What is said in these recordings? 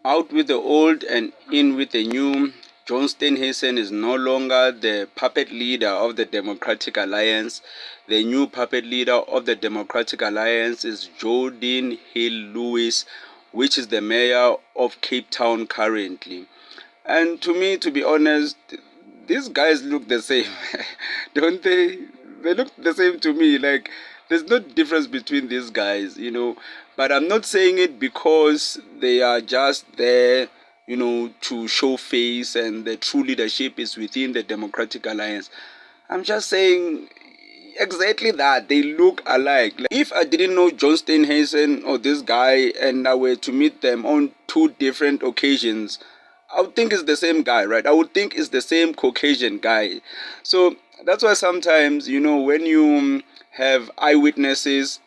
Out with the old and in with the new. John Steenhuisen is no longer the puppet leader of the Democratic Alliance. The new puppet leader of the Democratic Alliance is Jordan Hill-Lewis, which is the mayor of Cape Town currently. And to me, to be honest, these guys look the same, don't they? They look the same to me. Like, there's no difference between these guys, But I'm not saying it because they are just there, to show face and the true leadership is within the Democratic Alliance. I'm just saying exactly that. They look alike. Like, if I didn't know John Steenhuisen or this guy and I were to meet them on two different occasions, I would think it's the same guy, right? I would think it's the same Caucasian guy. So that's why sometimes, when you have eyewitnesses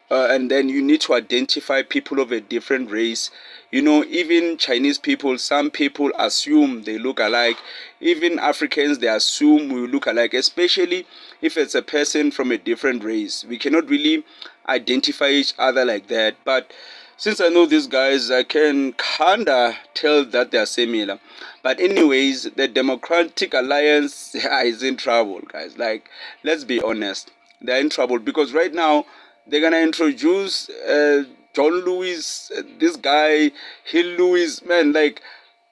and then you need to identify people of a different race. Even Chinese people, some people assume they look alike. Even Africans, they assume we look alike, especially if it's a person from a different race. We cannot really identify each other like that. But since I know these guys, I can kinda tell that they're similar. But anyways, the Democratic Alliance is in trouble, guys. Like, let's be honest. They're in trouble because right now, they're gonna introduce John Lewis, this guy, Hill Lewis, man. Like,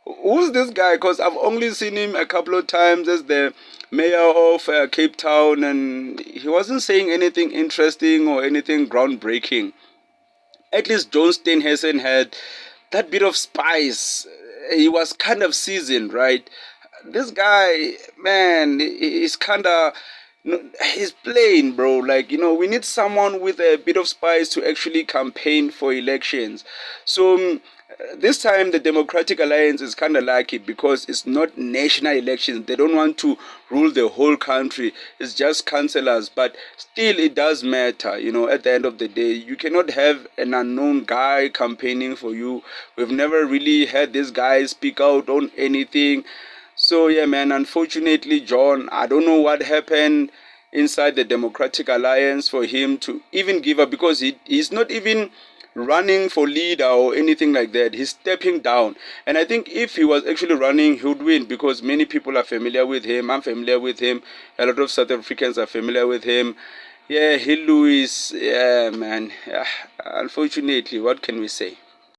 who's this guy? Because I've only seen him a couple of times as the mayor of Cape Town, and he wasn't saying anything interesting or anything groundbreaking. At least John Steenhuisen had that bit of spice. He was kind of seasoned, right? This guy, man, he's kind of, he's plain, bro. Like, we need someone with a bit of spice to actually campaign for elections. So this time the Democratic Alliance is kind of lucky because it's not national elections. They don't want to rule the whole country. It's just councillors, but still it does matter. At the end of the day, you cannot have an unknown guy campaigning for you. We've never really had this guy speak out on anything. So yeah, man, unfortunately, John, I don't know what happened inside the Democratic Alliance for him to even give up, because he's not even running for leader or anything like that. He's stepping down. And I think if he was actually running, he would win, because many people are familiar with him. I'm familiar with him. A lot of South Africans are familiar with him. Yeah, Hill Lewis, yeah, man. Yeah, unfortunately, what can we say?